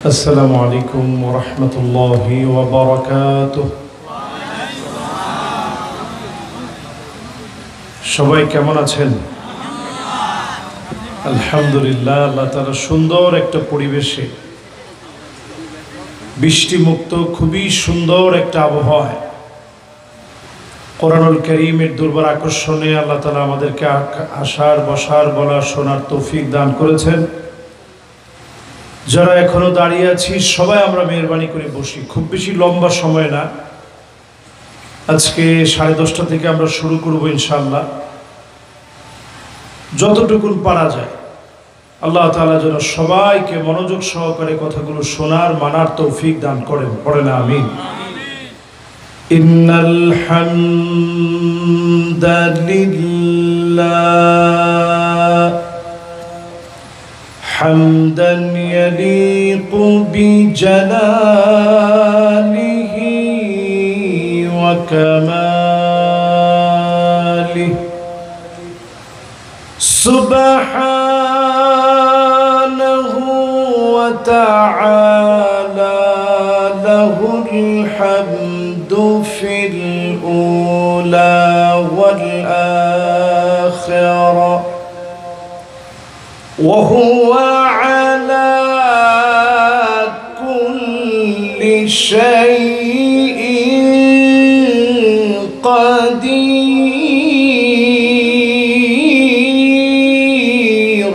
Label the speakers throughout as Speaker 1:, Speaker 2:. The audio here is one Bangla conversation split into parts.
Speaker 1: السلام عليكم ورحمة الله وبركاته সবাই কেমন আছেন? আলহামদুলিল্লাহ, আল্লাহ তাআলা সুন্দর একটা পরিবেশে বৃষ্টিমুক্ত খুবই সুন্দর একটা আবহাওয়ায় কোরআনুল কারীমের দুর্বার আকর্ষণে আল্লাহ তাআলা আমাদেরকে আসার, বসার, বলার, শোনার তৌফিক দান করেছেন। যারা এখনো দাঁড়িয়ে আছি সবাই আমরা মেহেরবানি করে বসি, খুব বেশি লম্বা সময় না, আজকে 10:30 থেকে আমরা শুরু করব ইনশাআল্লাহ। যতটুকুন পারা যায় আল্লাহ তাআলা যেন সবাইকে মনোযোগ সহকারে কথাগুলো শোনার, মানার তৌফিক দান করেন। পড়েন আমিন। ইন্নাল হামদালিল্লাহ حمدا يليق بجلاله وكماله سبحانه وتعالى له الحمد في الأولى والآخرة وهو على كل شيء قدير.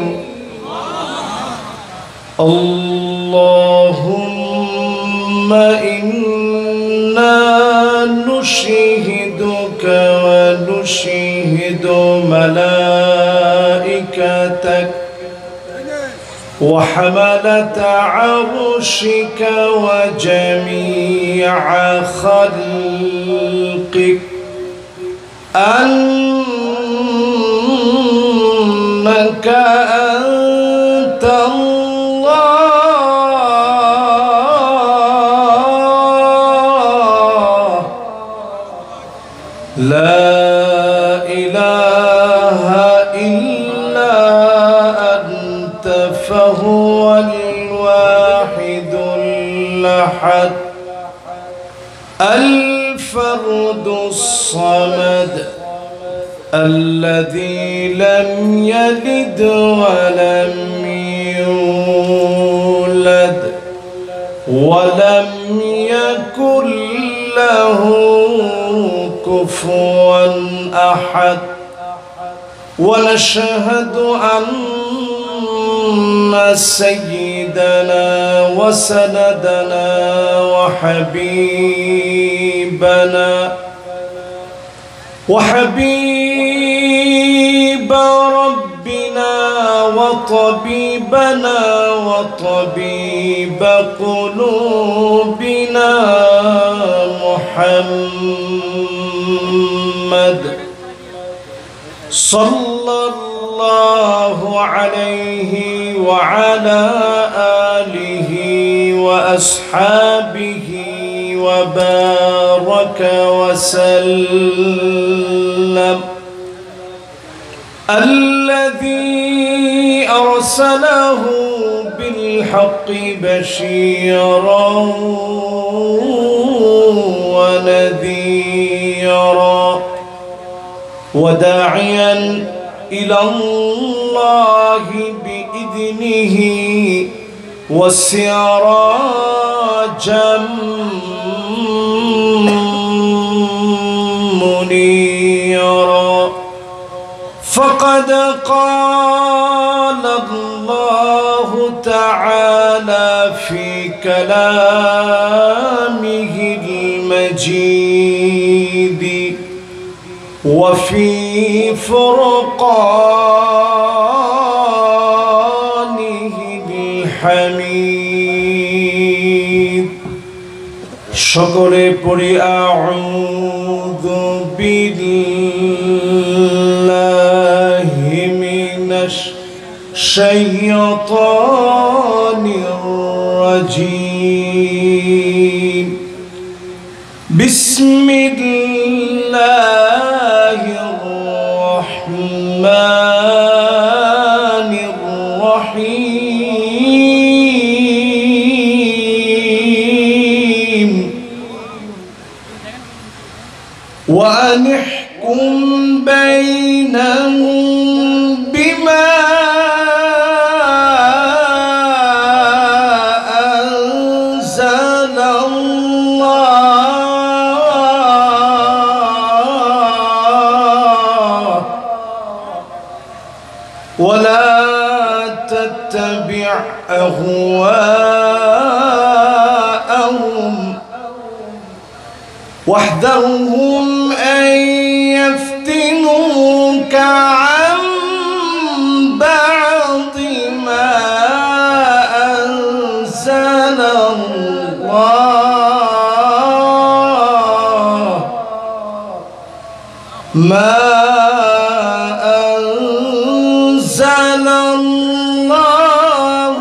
Speaker 1: اللهم إنا نشهدك ونشهد ملائكتك وحملة عرشك وجميع خلقك أنك أنت الله لا إله إلا أنت فهو الواحد الأحد الفرد الصمد الذي لم يلد ولم يولد ولم يكن له كفوا أحد. ونشهد أن سيدنا وسندنا وحبيب ربنا وطبيبنا وطبيب قلوبنا محمد صلى الله عليه وعلى آله وأصحابه وبارك وسلم الذي أرسله بالحق بشيرا ونذيرا وداعيا إلى الله بإذنه وسراجا منيرا. فقد قال الله تعالى في كلامه المجيد وفي فرقانه الحميد. সকলে পড়ি আউযু বিল্লাহি মিনাশ শাইতানির রাজীম. বিসমিল্লাহির রাহমানির রহিম. وأن احكم بينهم بما أنزل الله ولا تتبع أهواءهم واحذرهم أن يفتنوك عن بعض ما أنزل الله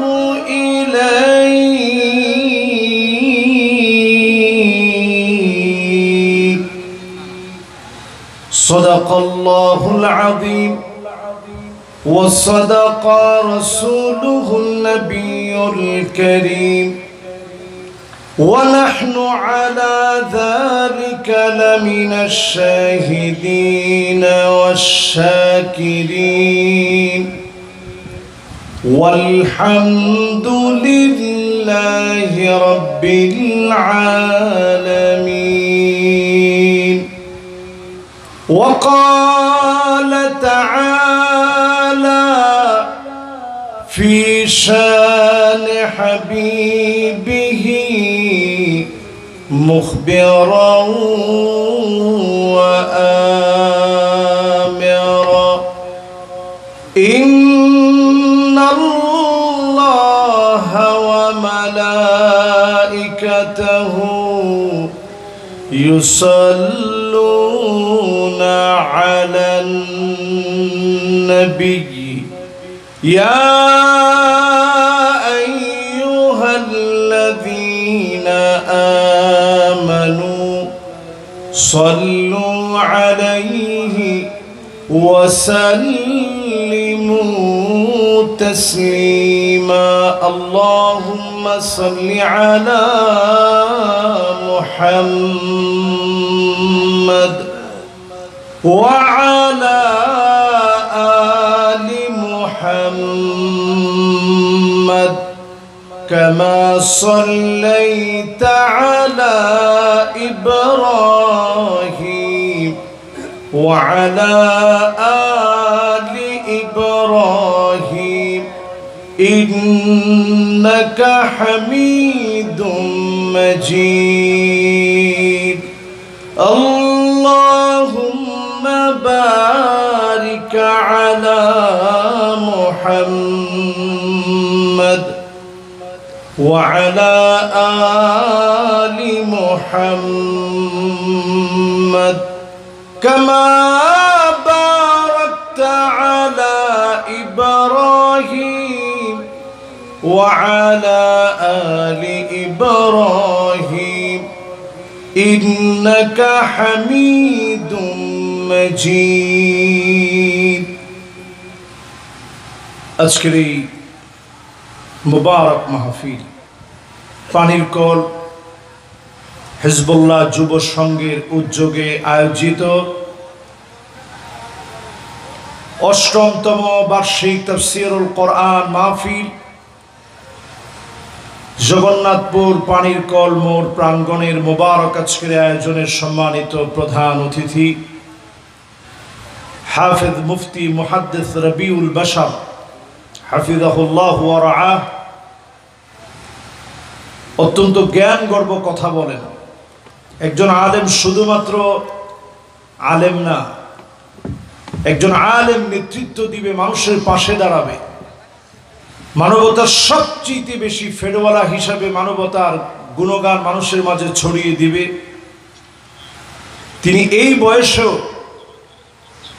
Speaker 1: إليك. صدق الله العظيم وصدق رسوله النبي الكريم ونحن على ذلك لمن الشاهدين والشاكرين والحمد لله رب العالمين. وقال تعالى في شان حبيبه مخبرا وآمرا إن الله وملائكته يصلون على النبي يا أيها الذين آمنوا صلوا عليه وسلموا تسليما. اللهم صل على محمد وعلى آل محمد كما صليت على إبراهيم وعلى آل إبراهيم إنك حميد مجيد. اللهم بارك على محمد وعلى آل محمد كما باركت على إبراهيم وعلى آل إبراهيم إنك حميد مجيد. আজকের এই মুবারক মাহফিল পানির কল হিজবুল্লাহ যুব সংঘের উদ্যোগে আয়োজিত অষ্টমতম বার্ষিক তাফসীরুল কোরআন মাহফিল জগন্নাথপুর পানির কল মোড় প্রাঙ্গণের মুবারক আজকের আয়োজনের সম্মানিত প্রধান অতিথি হাফেজ মুফতি মুহাদ্দিস রবিউল বাশার হাফিজাহুল্লাহ ওয়া রাআহ অত্যন্ত জ্ঞান গর্ব কথা বলেন। একজন আলেম শুধুমাত্র আলেম না, একজন আলেম নেতৃত্ব দিবে, মানুষের পাশে দাঁড়াবে, মানবতার সবচেয়ে বেশি ফেরওয়ালা হিসাবে মানবতার গুণগান মানুষের মাঝে ছড়িয়ে দিবে। তিনি এই বয়সেও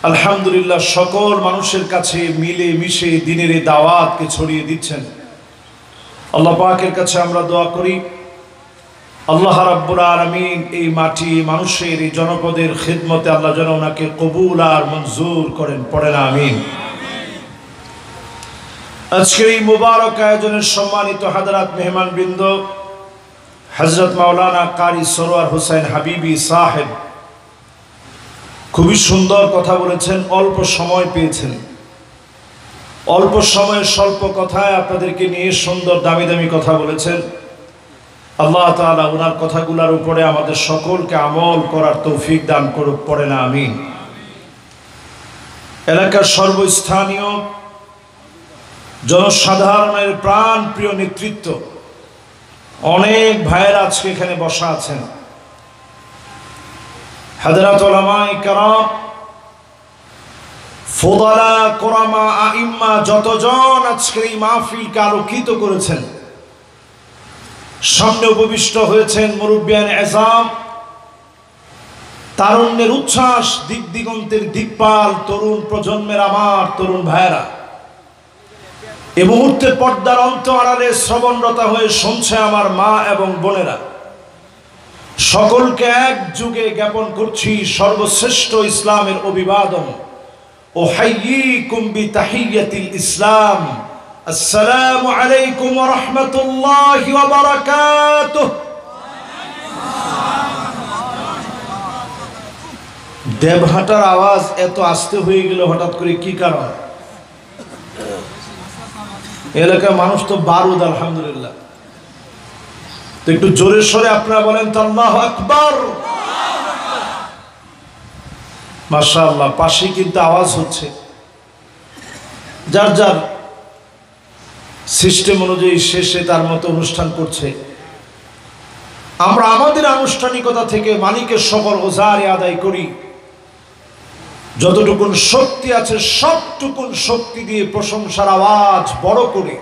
Speaker 1: আলহামদুলিল্লাহ সকল মানুষের কাছে মিলে মিশে দিনের এই দাওয়াতকে ছড়িয়ে দিচ্ছেন। আল্লাহ পাকের কাছে আমরা দোয়া করি আল্লাহ রাব্বুল আলামিন এই মাটি মানুষের এই জনপদের খিদমতে আল্লাহ যেন ওনাকে কবুল আর মঞ্জুর করেন, পড়েন আমিন। আজকের এই মুবারক আয়োজনের সম্মানিত হাজরাত মেহমানবৃন্দ, হযরত মাওলানা কারি সরওয়ার হুসাইন হাবিবি সাহেব খুবই সুন্দর কথা বলেছেন, অল্প সময় পেয়েছেন, অল্প সময়ের স্বল্প কথায় আপনাদেরকে নিয়ে সুন্দর দামি দামি কথা বলেছেন। আল্লাহ তাআলা ওনার কথাগুলোর উপরে আমাদের সকলকে আমল করার তৌফিক দান করুক, পড়ে না আমিন। এলাকার সর্বস্থানীয় জনসাধারণের প্রাণ প্রিয় নেতৃত্ব, অনেক ভাইয়েরা আজকে এখানে বসা আছেন। হাজরাত উলামায়ে কেরাম, ফুদালা, কুরামা, আইম্মা যতজন আজকের এই মাহফিলকে আলোকিত করেছেন, সামনে উপবিষ্ট হয়েছেন মুরব্বিয়ানে এজাম, তারুণ্যের উচ্ছ্বাস, দিক দিগন্তের দিকপাল তরুণ প্রজন্মের আমার তরুণ ভাইয়েরা, এই মুহূর্তে পর্দার অন্তরালে শ্রবণরতা হয়ে শুনছে আমার মা এবং বোনেরা, সকলকে এক যুগে জ্ঞাপন করছি সর্বশ্রেষ্ঠ ইসলামের অভিবাদন। উহাইয়িকুম বিতাহিয়াতিল ইসলাম, আসসালামু আলাইকুম ওয়া রাহমাতুল্লাহি ওয়া বারাকাতুহু। দেবহাটার আওয়াজ এত আস্তে হয়ে গেল হঠাৎ করে, কি কারণ? এলাকার মানুষ তো বারুদ, আলহামদুলিল্লাহ। তো একটু জোরে সরে আপনারা বলেন তো আল্লাহু আকবার। মাশাআল্লাহ, পাশে কিন্তু আওয়াজ হচ্ছে, যার যার সিস্টেম অনুযায়ী শেষে তার মতো অনুষ্ঠান করছে। আমরা আমাদের আনুষ্ঠানিকতা থেকে মালিকের সকল ওজারে আদায় করি, যতটুকুন শক্তি আছে সবটুকুন শক্তি দিয়ে প্রশংসার আওয়াজ বড় করে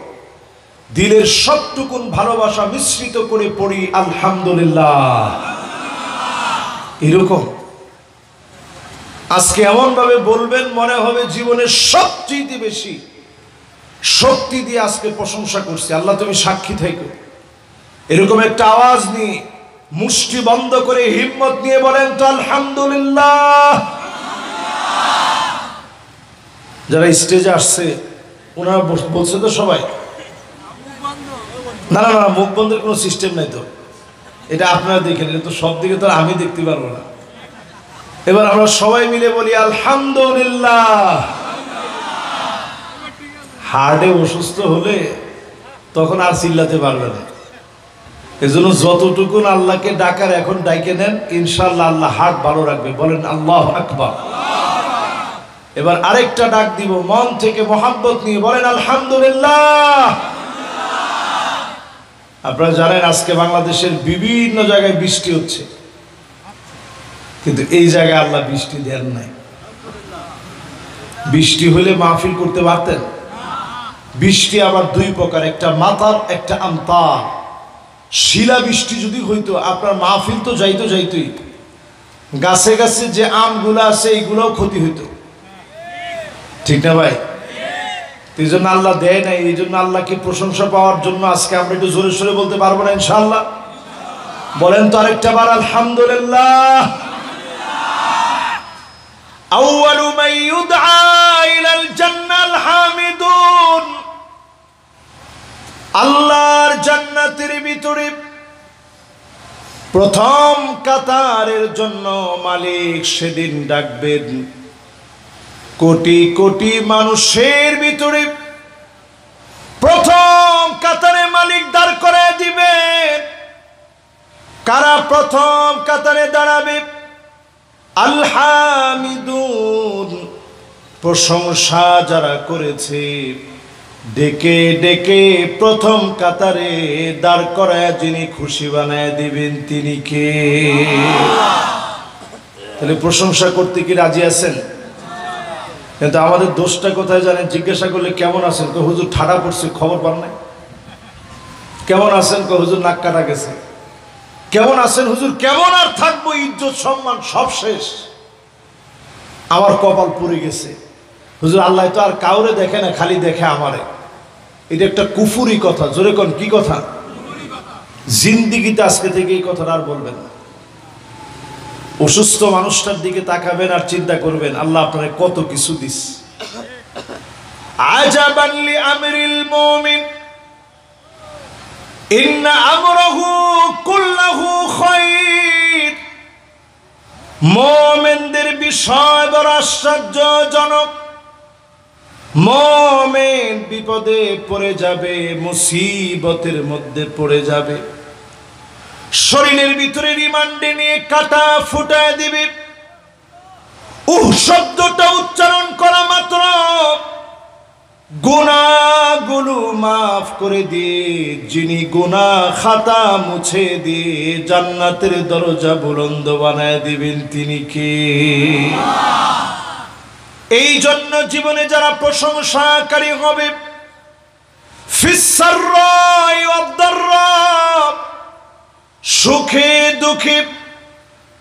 Speaker 1: দিলের সবটুকুন ভালোবাসা মিশ্রিত করে পড়ি আলহামদুলিল্লাহ। এরকম আজকে এমন ভাবে বলবেন মনে হবে জীবনের সবচেয়ে বেশি শক্তি দিয়ে আজকে প্রশংসা করছি। আল্লাহ তুমি সাক্ষী থেকো। এরকম একটা আওয়াজ নিয়ে মুষ্টি বন্ধ করে হিম্মত নিয়ে বলেন তো আলহামদুলিল্লাহ। যারা স্টেজে আসছে ওনারা বলছে তো সবাই, না না না, মুখ বন্ধের কোনো সিস্টেম নাই তো, এটা আপনারা দেখেন, এটা তো সব দিকে তো আমি দেখতে পারবো না। এবার আমরা সবাই মিলে বলি আলহামদুলিল্লাহ। হার্টে অসুস্থ হলে তখন আর চিল্লাতে পারবে না, এজন্য যতটুকুন আল্লাহকে ডাকার এখন ডাইকে নেন, ইনশাআল্লাহ আল্লাহ হার্ট ভালো রাখবে। বলেন আল্লাহু আকবার। এবার আরেকটা ডাক দিব মন থেকে মোহাব্বত নিয়ে, বলেন আলহামদুলিল্লাহ। আপনারা জানেন আজকে বাংলাদেশের বিভিন্ন জায়গায় বৃষ্টি হচ্ছে, কিন্তু এই জায়গায় আল্লাহ বৃষ্টি দেন নাই। বৃষ্টি হলে মাহফিল করতে পারতেন। বৃষ্টি আবার দুই প্রকার, একটা মাতার, একটা আমতার। শিলা বৃষ্টি যদি হইতো আপনার মাহফিল তো যাইতোই, গাছে গাছে যে আমগুলো আছে এইগুলোও ক্ষতি হইতো, ঠিক না ভাই? এই জন্য আল্লাহ দেয় নাই। এই জন্য আল্লাহকে প্রশংসা পাওয়ার জন্য আজকে আমরা একটু জোরে সোরে বলতে পারবো না ইনশাআল্লাহ। বলেন তো আরেকটা বার আলহামদুলিল্লাহ। আউয়ালু মান ইউদআ ইলাল জান্নাল হামিদুন। আল্লাহর জান্নাতের ভিতরে প্রথম কাতারের জন্য মালিক সেদিন ডাকবেন। কোটি কোটি মানুষের ভিতরে প্রথম কাতারে মালিক দাঁড় করে দিবেন। কারা প্রথম কাতারে দাঁড়াবে? আল হামিদুন, প্রশংসা যারা করেছে, ডেকে ডেকে প্রথম কাতারে দাঁড় করায় যিনি খুশি বানায় দিবেন তিনি কে? তাহলে প্রশংসা করতে কি রাজি আছেন? কিন্তু আমাদের দোষটা কোথায় জানেন? জিজ্ঞাসা করলে কেমন আছেন, কো হুজুর ঠাডা পড়ছে, খবর পান নাই। কেমন আছেন, কো হুজুর নাক কাটা গেছে। কেমন আছেন হুজুর? কেমন আর থাকবো, ইজ্জত সম্মান সব শেষ, আমার কপাল পুড়ে গেছে। হুজুর আল্লাহ তো আর কাউরে দেখে না, খালি দেখে আমারে। এটা একটা কুফুরি কথা। জোরে কোন, কি কথা? জিন্দিগিতে আজকে থেকে এই কথাটা আর বলবেন না। অসুস্থ মানুষটার দিকে তাকাবেন আর চিন্তা করবেন আল্লাহ আপনারে কত কিছু দিস। আজাবান লি আমরিল মুমিন ইন্না আমরাহু কুল্লাহু খায়র। মুমিনদের বিষয় বড় আশ্চর্যজনক। মুমিন বিপদে পড়ে যাবে, মুসিবতের মধ্যে পড়ে যাবে, শরীরের ভিতরে রিমান্ডে নিয়ে কাটা ফুটায় দিবে। শব্দটা উচ্চারণ করা মাত্র গুনাহগুলো মাফ করে দিয়ে, যিনি গুনাহ খাতা মুছে দিয়ে জান্নাতের দরজা বুলন্দ বানায় দিবেন, তিনি কে? এই জন্য জীবনে যারা প্রশংসাকারী হবে, ফিসসাররাই ওয়াদ-দাররা, সুখে দুঃখে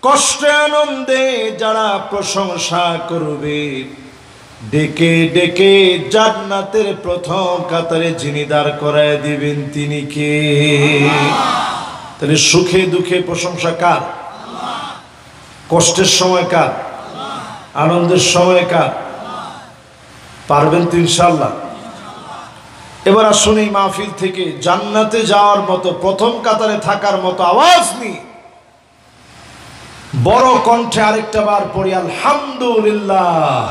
Speaker 1: কষ্টে আনন্দে যারা প্রশংসা করবে, ডেকে ডেকে জান্নাতের প্রথম কাতারে যিনি দাঁড় করায় দিবেন, তিনি কে? তাহলে সুখে দুঃখে প্রশংসা কার? কষ্টের সময় কার? আনন্দের সময় কার? পারবেন তো ইনশাআল্লাহ? এবার আসুন এই মাহফিল থেকে জান্নাতে যাওয়ার মতো, প্রথম কাতারে থাকার মতো আওয়াজ নিয়ে বড় কণ্ঠে আরেকটা বার পড়ি আলহামদুলিল্লাহ।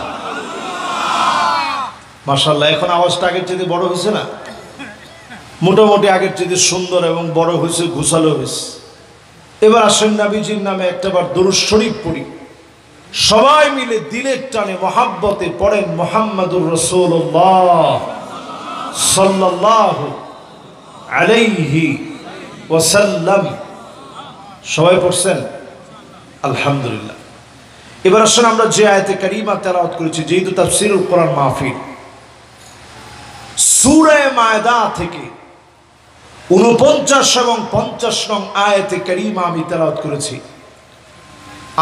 Speaker 1: মাশাআল্লাহ, এখন আওয়াজটা আগের চেয়ে বড় হয়েছে না? মোটামুটি আগের চেয়ে সুন্দর এবং বড় হয়েছে, ঘুষালো হয়েছে। এবার আসেন নবীজির নামে একটাবার দরুদ শরীফ পড়ি, সবাই মিলে দিলের টানে মহাব্বতে পড়েন মুহাম্মাদুর রাসূলুল্লাহ সাল্লাল্লাহু আলাইহি ওয়াসাল্লাম। সবাই পড়ছেন? আলহামদুলিল্লাহ। এবার আসুন আমরা যে আয়াতে কারিমা তেলাওয়াত করেছি, যেহেতু তাফসীরুল কোরআন মাহফিল, সূরা মায়দা থেকে 49 এবং 50 নং আয়াতে কারিমা আমি তেলাওয়াত করেছি।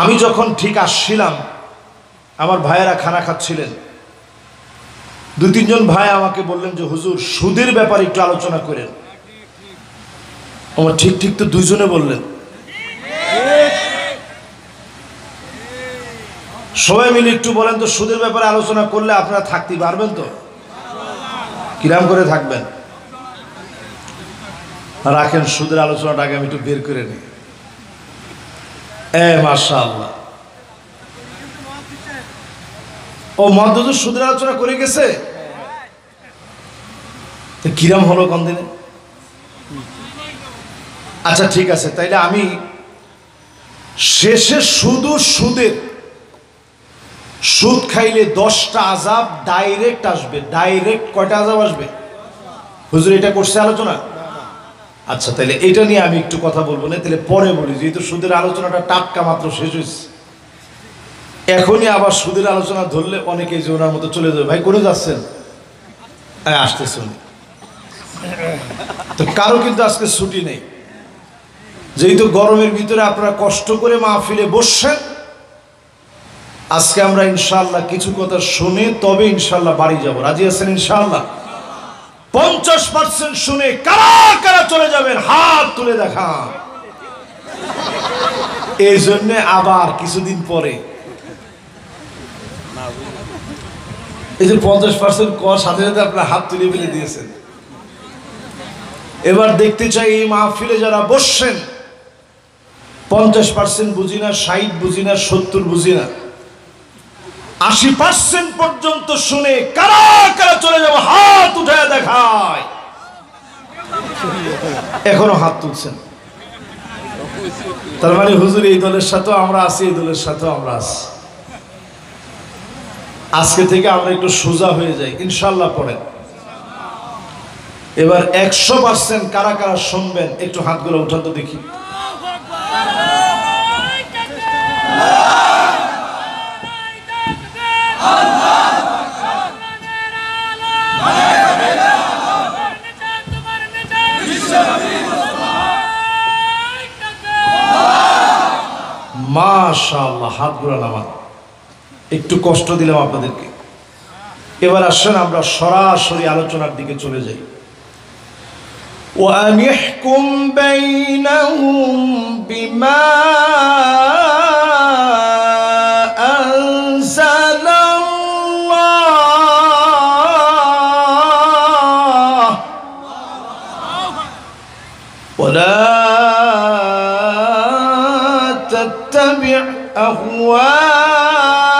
Speaker 1: আমি যখন ঠিক আসছিলাম, আমার ভাইয়েরা খানা খাচ্ছিলেন, 2-3 জন ভাই আমাকে বললেন যে হুজুর সুদের ব্যাপারে একটু আলোচনা করেন। আমার ঠিক ঠিক তো দুইজনে বললেন। সবাই মিলে একটু বলেন তো, সুদের ব্যাপারে আলোচনা করলে আপনারা থাকতে পারবেন তো? কিরাম করে থাকবেন? রাখেন, সুদের আলোচনাটাকে আমি একটু বের করে নিই। মাশাআল্লাহ, ও মহাদুর সুদের আলোচনা করে গেছে, কিরাম হলো কোন দিনে? আচ্ছা ঠিক আছে, তাইলে আমি শেষে শুধু সুদের, সুদ খাইলে 10টা আযাব ডাইরেক্ট আসবে। ডাইরেক্ট কয়টা আযাব আসবে? হুজুর এটা করছে আলোচনা? আচ্ছা, তাহলে এটা নিয়ে আমি একটু কথা বলবো না, তাহলে পরে বলি, যেহেতু সুদের আলোচনাটা টাটকা মাত্র শেষ হয়েছে। এখনই আবার সুদের আলোচনা ধরলে অনেকে যে ওনার মতো চলে যাবে, ভাই করে যাচ্ছেন, আসতেছে উনি তো। কারো কিন্তু আজকে ছুটি নেই, যেহেতু গরমের ভিতরে আপনারা কষ্ট করে মাহফিলে বসছেন। আজকে আমরা ইনশাআল্লাহ কিছু কথা শুনে তবে ইনশাআল্লাহ বাড়ি যাব। রাজি আছেন ইনশাআল্লাহ? 50% শুনে কারা কারা চলে যাবেন হাত তুলে দেখান। এই জন্য আবার কিছুদিন পরে এই যে 50% কর সাথে সাথে আপনার হাত তুলে ফেলে দিয়েছেন। এবার দেখতে চাই এই মাহফিলে যারা বসছেন 50% বুঝি না, 60 বুঝি না, 70 বুঝি না, 80% পর্যন্ত শুনে কারা কারা চলে যাব হাত উঠায় দেখায়। এখনো হাত তুলছেন, তার মানে হুজুর এই দলের সাথেও আমরা আছি, এই দলের সাথেও আমরা আছি। আজকে থেকে আমরা একটু সোজা হয়ে যাই ইনশাআল্লাহ। পড়েন এবার 100% কারা কারা শুনবেন একটু হাতগুলো উঠান তো দেখি। মাশাআল্লাহ, হাতগুলো নামান। একটু কষ্ট দিলাম আপনাদেরকে। এবার আসেন আমরা সরাসরি আলোচনার দিকে চলে যাই। وأن يحكم بينهم بما أنزل الله ولا تتبع أهواءهم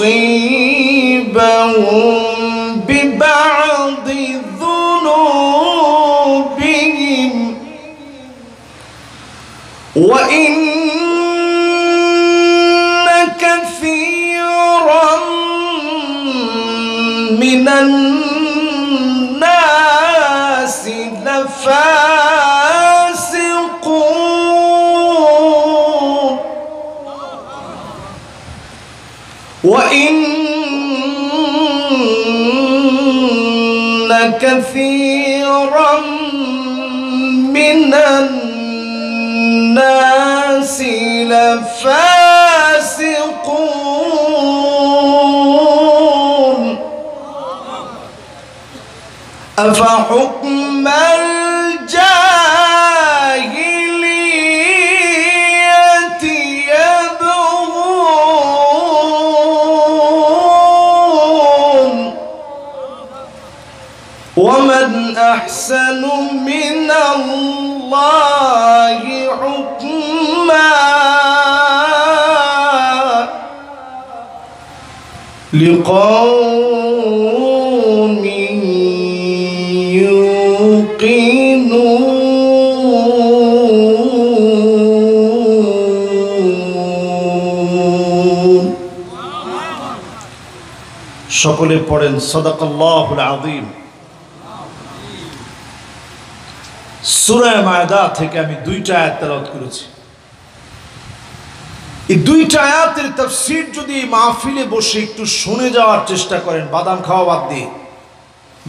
Speaker 1: يصيبهم ببعض ذنوبهم وإن كثيرا من الناس لفاسقون وإن كثيرا من الناس لفاسقون أفحكم الجاهلية يبغون ومن أحسن من الله حكما لقوم يوقنون সকলে পড়েন সাদাকাল্লাহুল আযীম। সূরা মায়দা থেকে আমি দুইটা আয়াত তেলাওয়াত করেছি। এই দুইটা আয়াতের তাফসীর যদি মাহফিলে বসে একটু শুনে যাওয়ার চেষ্টা করেন, বাদাম খাওয়া বাদ দিয়ে,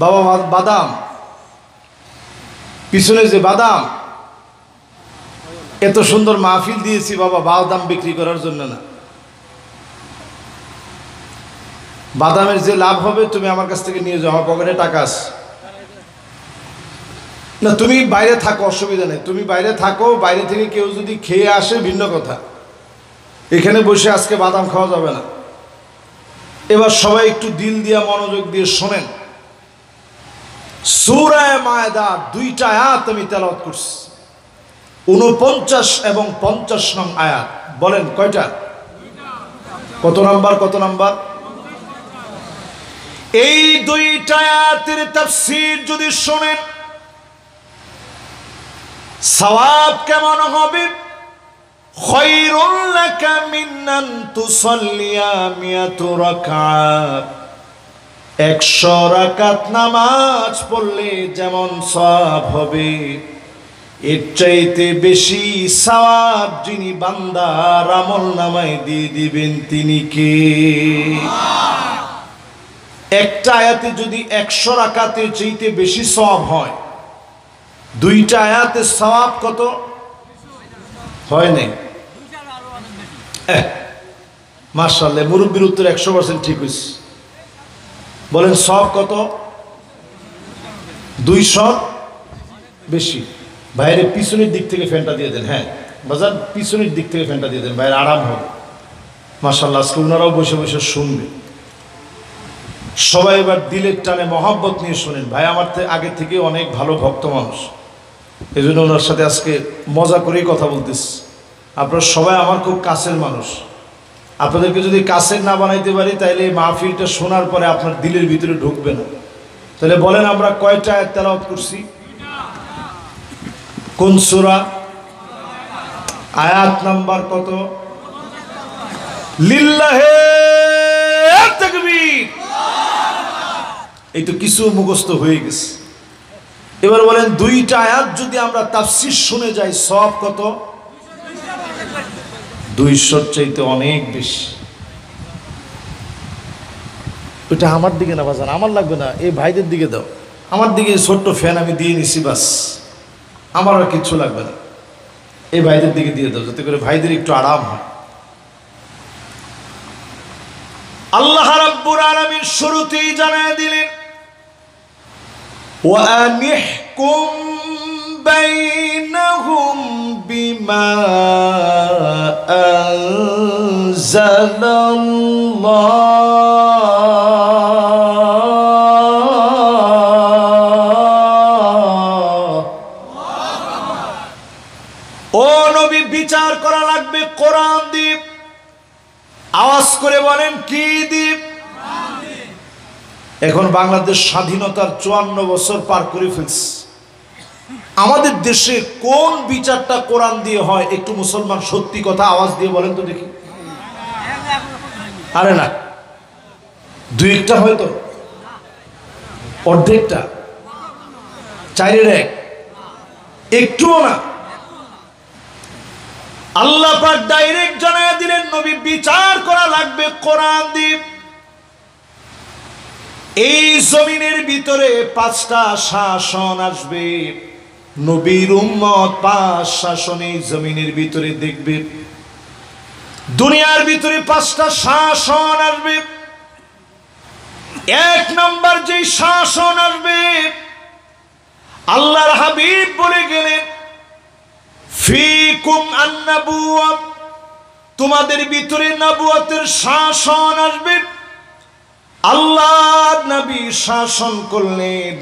Speaker 1: বাবা বাদাম পিছনে যে বাদাম, এত সুন্দর মাহফিল দিয়েছি বাবা বাদাম বিক্রি করার জন্য না। বাদামের যে লাভ হবে তুমি আমার কাছ থেকে নিয়ে যাও, আমার পকেটে টাকা আছে। না তুমি বাইরে থাকো, অসুবিধা নেই, তুমি বাইরে থাকো, বাইরে থেকে কেউ যদি খেয়ে আসে ভিন্ন কথা, এখানে বসে আজকে বাদাম খাওয়া যাবে না। এবার সবাই একটু দিল দিয়া মনোযোগ দিয়ে শোনেন। সূরা মায়দা দুইটা আয়াত আমি তেলাওয়াত করছি, 49 এবং 50 নং আয়াত। বলেন কয়টা? কত নাম্বার? কত নাম্বার? এই দুইটা আয়াতের তাফসীর যদি শোনেন সওয়াব কেমন হবে? খায়রুল লাকা মিন আন তুসাল্লিয়া মিয়াতু রাকাত, 100 রাকাত নামাজ পড়লে যেমন সওয়াব হবে, এর চাইতে বেশি সওয়াব যিনি বান্দার আমলনামায় দিয়ে দিবেন তিনি কে? একটা আয়াতে যদি 100 রাকাতের চাইতে বেশি সওয়াব হয়, দুইটা আয়াতে সওয়াব কত হয় নাই? মাশাআল্লাহ, মুরব্বির উত্তর 100% ঠিক হয়েছে। বলেন সওয়াব কত? 200 বেশি। বাইরে পিছনের দিক থেকে ফ্যানটা দিয়ে দেন। হ্যাঁ বাজার পিছনের দিক থেকে ফ্যানটা দিয়ে দেন, বাইরে আরাম হবে। মাশাআল্লাহ, আজকে ওনারাও বসে বসে শুনবে। সবাই এবার দিলের টানে মহব্বত নিয়ে শোনেন। ভাই আমার আগে থেকে অনেক ভালো ভক্ত মানুষ, এই জন্য ওনার সাথে আজকে মজা করেই কথা বলতেছি। আপনারা সবাই আমার খুব কাছের মানুষ। আপনাদেরকে যদি কাছের না বানাইতে পারি তাহলে এই মাহফিলটা শোনার পরে আপনার দিলের ভিতরে ঢুকবে না। তাহলে বলেন আমরা কয়টা আয়াত তেলাওয়াত করছি? কোন সূরা? আয়াত নাম্বার কত? লিল্লাহে তাকবীর। এই তো কিছু মুখস্থ হয়ে গেছে। এবার বলেন দুইটা আয়াত যদি আমরা তাফসীর শুনে যাই সওয়াব কত? 200 চাইতে অনেক বেশি। ওটা আমার দিকে না বাজান, আমার লাগবে না, এই ভাইদের দিকে দাও। আমার দিকে ছোট্ট ফ্যান আমি দিয়ে নিছি, বাস, আমার আর কিচ্ছু লাগবে না। এই ভাইদের দিকে দিয়ে দাও যাতে করে ভাইদের একটু আরাম হয়। আল্লাহ রাব্বুল আলামিন শুরুতেই জানায় দিলেন وَأَنِحْكُمْ بَيْنَهُمْ بِمَا أَنزَلَ اللَّهُ। ও নবী, বিচার করা লাগবে কোরআন দিয়ে। আওয়াজ করে বলেন কি দ্বীপ? এখন বাংলাদেশ স্বাধীনতার 54 বছর পার করে ফেলছে। আমাদের দেশে কোন বিচারটা কোরআন দিয়ে হয়? একটু মুসলমান সত্যি কথা আওয়াজ দিয়ে বলেন তো দেখি। আরে না, দুই একটা হয়তো, অর্ধেকটা, চারের এক, একটুও না। আল্লাহ পাক ডাইরেক্ট জানায় দিলেন নবী বিচার করা লাগবে কোরআন দিয়ে। এই জমিনের ভিতরে 5টা শাসন আসবে। নবীর উম্মত 5 শাসনে জমিনের ভিতরে দেখবে। দুনিয়ার ভিতরে 5টা শাসন আসবে। 1 নাম্বার যে শাসন আসবে, আল্লাহর হাবিব বলে গেলেন ফিকুম আন-নাবুওয়া, তোমাদের ভিতরে নবুয়তের শাসন আসবে। আল্লাহ নবী শাসন করলেন,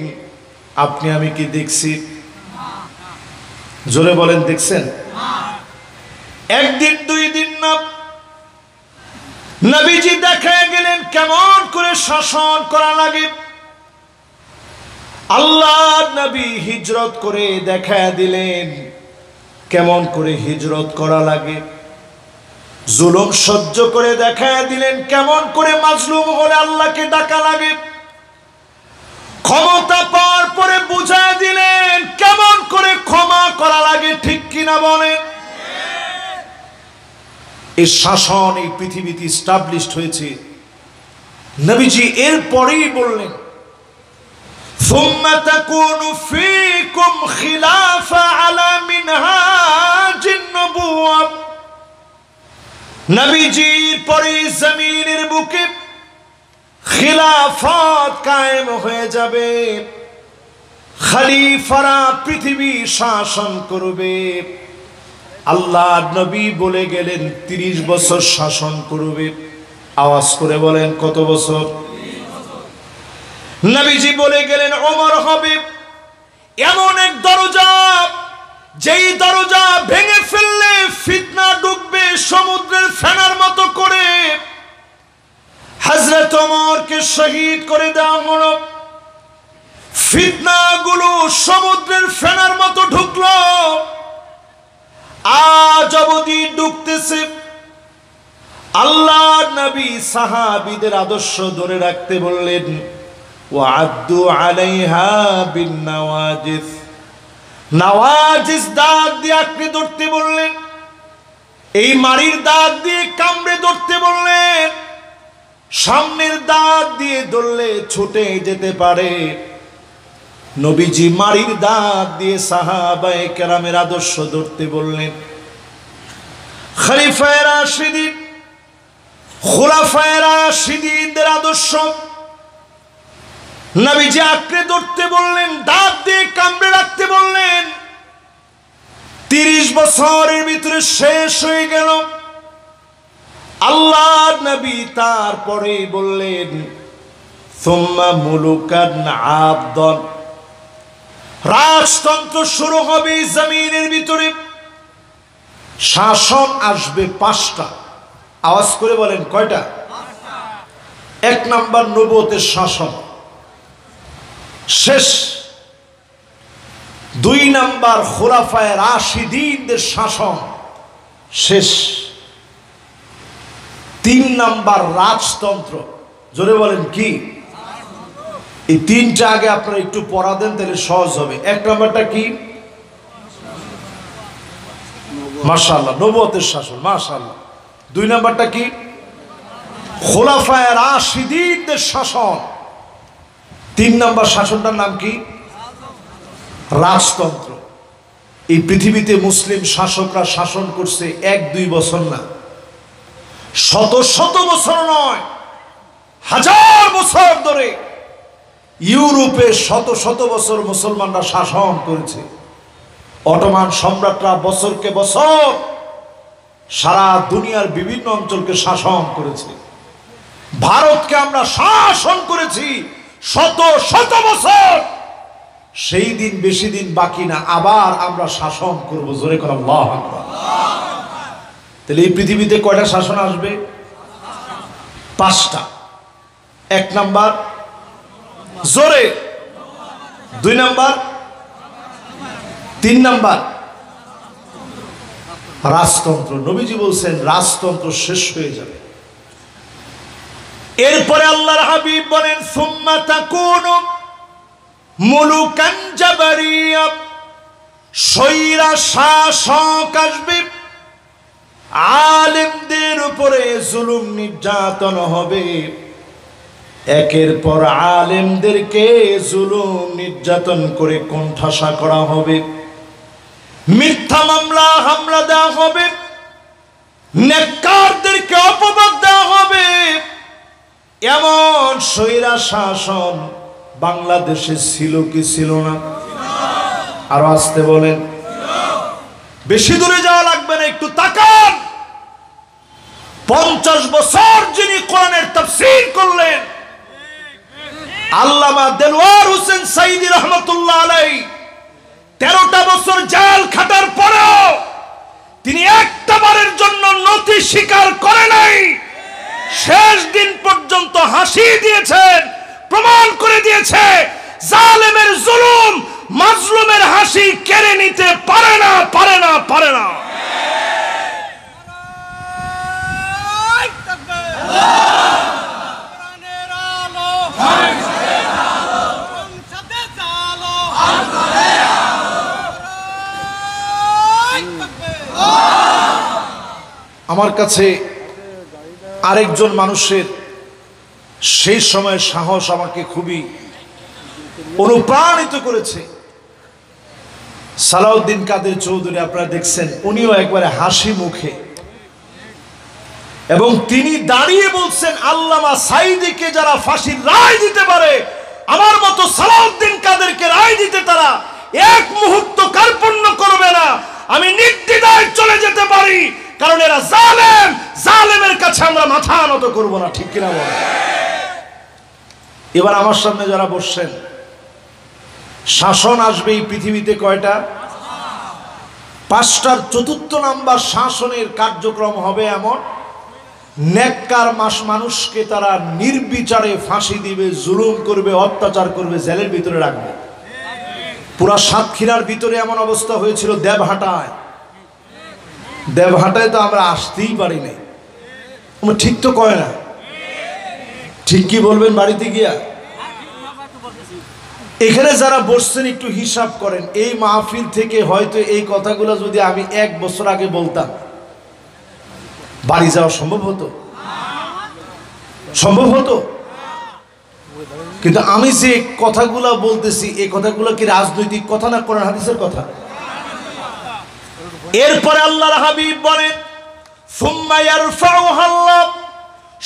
Speaker 1: আপনি আমি কি দেখছি? জোরে বলেন দেখছেন? একদিন 2 দিন না, নবীজি দেখা গেলেন কেমন করে শাসন করা লাগে। আল্লাহ নবী হিজরত করে দেখা দিলেন কেমন করে হিজরত করা লাগে। জুলুম সহ্য করে দেখা দিলেন কেমন করে মাজলুম হলে আল্লাহকে ডাকা লাগে। ক্ষমতা পাওয়ার পরে বুঝায় দিলেন কেমন করে ক্ষমা করা লাগে। ঠিক কিনা বলেন? এই শাসন এই পৃথিবীতে এস্টাবলিশড হয়েছে। নবীজি এরপরেই বললেন সুম্মা তাকুনু ফীকুম খিলাফা আলা মিনহাজিন নবুওয়া, নবীজির পরে জমিনের বুকে খিলাফত কায়েম হয়ে যাবে। খলিফারা পৃথিবী শাসন করবে। আল্লাহ নবী বলে গেলেন 30 বছর শাসন করবে। আওয়াজ করে বলেন কত বছর? নবীজি বলে গেলেন ওমর হবে এমন এক দরজা, যেই দরজা ভেঙে ফেললে ফিতনা ডুববে সমুদ্রের ফেনার মতো করে। হযরত ওমরকে শহীদ করে দেওয়া হলো। ফিতনাগুলো সমুদ্রের ফেনার মতো ঢুকলো, আজ অবধি ঢুকতেছে। আল্লাহ নবী সাহাবীদের আদর্শ ধরে রাখতে বললেন ওয়া'আদ্দু আলাইহা বিন নাওয়াজিস, নাওয়াজিস দাঁত দিয়ে আঁকড়ে ধরতে বললেন। এই মারির দাঁত দিয়ে কামড়ে ধরতে বললেন। সামনের দাঁত দিয়ে ধরলে ছুটে যেতে পারে। নবীজি মারির দাঁত দিয়ে সাহাবায়ে কেরামের আদর্শ ধরতে বললেন। খলিফায়ে রাশিদিন, খুলাফায়ে রাশিদিনদের আদর্শ নবীজি আঁকড়ে ধরতে বললেন, দাঁত দিয়ে কামড়ে রাখতে বললেন। 30 বছরের ভিতরে শেষ হয়ে গেল। আল্লাহ নবী তারপরে বললেন সুম্মা মুলুকান আবদান, রাজতন্ত্র শুরু হবে জমিনের ভিতরে। শাসন আসবে 5টা। আওয়াজ করে বলেন কয়টা? 1 নাম্বার নবুয়তের শাসন শেষ। 2 নাম্বার খুলাফায়ে রাশিদিনদের শাসন শেষ। 3 নাম্বার রাজতন্ত্র। জোরে বলেন কি? এই 3টা আগে আপনারা একটু পড়া দেন তাহলে সহজ হবে। 1 নাম্বারটা কি? মাশাআল্লাহ, নবুয়তের শাসন, মাশাআল্লাহ। 2 নাম্বারটা কি? খুলাফায়ে রাশিদিনদের শাসন। 3 নাম্বার শাসনটার নাম কি? রাজতন্ত্র। এই পৃথিবীতে মুসলিম শাসকরা শাসন করছে 1-2 বছর না, শত শত বছর নয়, 1000 বছর ধরে ইউরোপে শত শত বছর মুসলমানরা শাসন করেছে। অটোমান সম্রাটরা বছরকে বছর সারা দুনিয়ার বিভিন্ন অঞ্চলকে শাসন করেছে। ভারতকে আমরা শাসন করেছি শত শত বছর। সেই দিন বেশি দিন বাকি না, আবার আমরা শাসন করব। জোরে করে আল্লাহু আকবার। তাহলে এই পৃথিবীতে কয়টা শাসন আসবে? 5টা। 1 নাম্বার জোরে, 2 নাম্বার, 3 নাম্বার রাজতন্ত্র। নবীজি বলছেন রাজতন্ত্র শেষ হয়ে যাবে। এরপরে আল্লাহর হাবিব বলেন সুম্মা তাকুনু মুলুকান জাবারিয়া, সৈরা শাসক আসবে, আলেমদের উপরে জুলুম নির্যাতন হবে। একের পর আলেমদেরকে জুলুম নির্যাতন করে কোণঠাসা করা হবে, মিথ্যা মামলা হামলা দেওয়া হবে, নেককারদেরকে অপবাদ দেওয়া হবে। এমন স্বৈরা শাসন বাংলাদেশে ছিল কি ছিল না? আরো আসতে বলেন। বেশি দূরে যাওয়া লাগবে না, একটু তাকান। 50 বছর যিনি কোরআনের তাফসীর করলেন আল্লামা দেলওয়ার হোসেন সাইদি রহমাতুল্লাহ আলাইহি, 13টা বছর জেল খাটার পরেও তিনি একটা বারের জন্য নথি স্বীকার করে নাই। শেষ দিন পর্যন্ত হাসি দিয়েছেন, প্রমাণ করে দিয়েছে জালেমের জুলুম মাজলুমের হাসি কেড়ে নিতে পারে না, পারে না, পারে না। আমার কাছে আরেকজন মানুষের সেই সময়ের সাহস আমাকে খুবই অনুপ্রাণিত করেছে। সালাউদ্দিন কাদের চৌধুরী, আপনারা দেখছেন, উনিও একবারে হাসি মুখে, এবং তিনি দাঁড়িয়ে বলছেন আল্লামা সাইদিকে যারা ফাঁসির রায় দিতে পারে, আমার মতো সালাউদ্দিন কাদেরকে রায় দিতে তারা এক মুহূর্ত কার্পণ্য করবে না। আমি নির্দ্বিধায় চলে যেতে পারি, কারণ এরা জালেম, জালেমের কাছে আমরা মাথা নত করব না। ঠিক কিনা বলেন? এবার আমার সামনে যারা বসছেন, শাসন আসবে এই পৃথিবীতে কয়টা? 5টার 4র্থ নাম্বার শাসনের কার্যক্রম হবে এমন, নেককার মানুষকে তারা নির্বিচারে ফাঁসি দিবে, জুলুম করবে, অত্যাচার করবে, জেলের ভিতরে রাখবে। পুরা সাতক্ষীরার ভিতরে এমন অবস্থা হয়েছিল। দেবহাটায় তো আমরা আসতেই পারি নাই। ঠিক তো কয় না? ঠিক কি বলবেন বাড়িতে গিয়া? এখানে যারা বসছেন একটু হিসাব করেন, এই মাহফিল থেকে হয়তো এই কথাগুলো যদি আমি 1 বছর আগে বলতাম, বাড়ি যাওয়া সম্ভব হতো? সম্ভব হতো? কিন্তু আমি যে কথাগুলো বলতেছি, এই কথাগুলো কি রাজনৈতিক কথা না কোরআন হাদিসের কথা? এরপরে আল্লাহর হাবিব বলেন সুম্মা ইয়ারফাউহা আল্লাহ,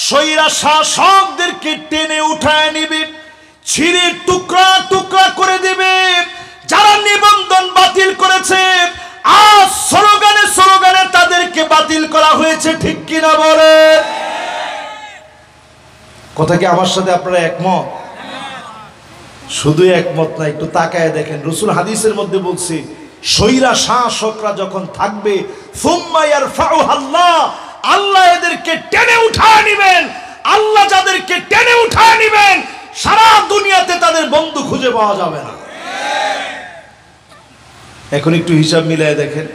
Speaker 1: সৈরা শাসকদেরকে টেনে উঠায় নিবে, ছিঁড়ে টুকরা টুকরা করে দেবে। যারা নিবন্ধন বাতিল করেছে, আজ স্লোগানে স্লোগানে তাদেরকে বাতিল করা হয়েছে। ঠিক কিনা বলে? কথা কি আমার সাথে আপনারা একমত? শুধু একমত না, একটু তাকায় দেখেন। রাসূল হাদিসের মধ্যে বলছে, সৈরা শাসকরা যখন থাকবে, সুম্মা ইয়ারফাউহা আল্লাহ, আল্লাহ এদেরকে টেনে উঠায় নেবেন। আল্লাহ যাদেরকে টেনে উঠায় নেবেন, সারা দুনিয়াতে তাদের বন্ধু খুঁজে পাওয়া যাবে না। এখন একটু হিসাব মিলিয়ে দেখেন,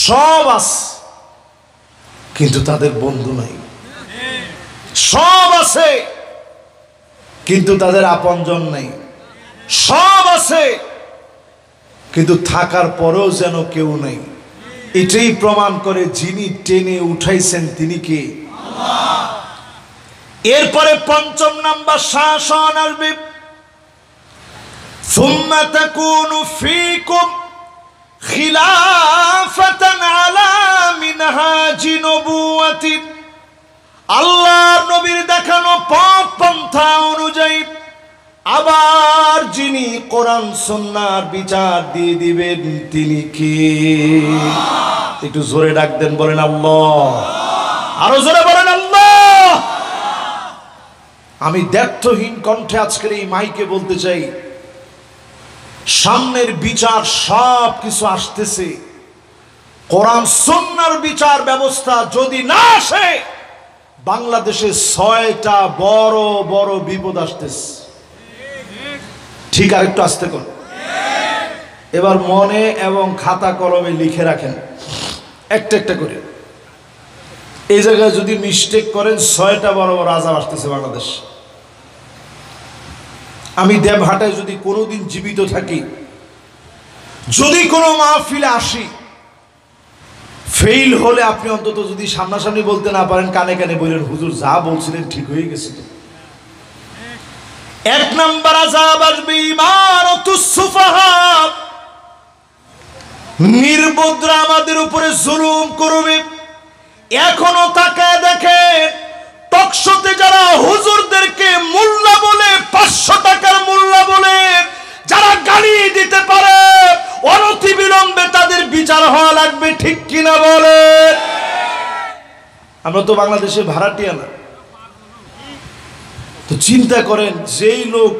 Speaker 1: সব আছে কিন্তু তাদের বন্ধু নাই, সব আছে কিন্তু তাদের আপনজন নাই, সব আছে কিন্তু থাকার পরেও যেন কেউ নেই। এটাই প্রমাণ করে যিনি টেনে উঠাইছেন তিনি কে? আল্লাহ। এরপরে 5ম নাম্বার শাসন আসবে, সুম্মা তাকুনু ফীকুম খিলাফাতান আলা মিনহাজি নবুওয়াতি, আল্লাহর নবীর দেখানো পথ পন্থা অনুযায়ী আবার যিনি কোরআন সুন্নাহর বিচার দিয়ে দিবেন তিনি কে? একটু জোরে ডাক দেন, বলেন আল্লাহ। আরো জোরে বলেন আল্লাহ। আমি দ্ব্যর্থহীন কণ্ঠে আজকের এই মাইকে বলতে চাই, সামনের বিচার সব কিছু আসতেছে, কোরআন সুন্নাহর বিচার ব্যবস্থা যদি না আসে, বাংলাদেশে 6টা বড় বড় বিপদ আসতেছে। ঠিক, আর একটু আস্তে কর। এবার মনে এবং খাতা কলমে লিখে রাখেন একটা একটা করে। এই জায়গায় যদি মিস্টেক করেন 6টা বড় বড় আযাব আসতেছে বাংলাদেশ। আমি দেবহাটায় যদি কোনোদিন জীবিত থাকি, যদি কোনো মাহফিলে আসি, ফেইল হলে আপনি অন্তত যদি সামনাসামনি বলতে না পারেন, কানে কানে বললেন হুজুর যা বলছিলেন ঠিক হয়ে গেছে। তো 1 নাম্বার আযাব আসবে ইমারাতুস সুফাহা। নির্বোধরা আমাদের উপরে জুলুম করবে। এখনো তাকায় দেখেন, টকশোতে যারা হুজুরদেরকে মোল্লা বলে, 500 টাকার মোল্লা বলে যারা গালি দিতে পারে, অনতিবিলম্বে তাদের বিচার হওয়া লাগবে। ঠিক কিনা বলে? আমরা তো বাংলাদেশে ভাড়াটিয়া না। তো চিন্তা করেন, যেই লোক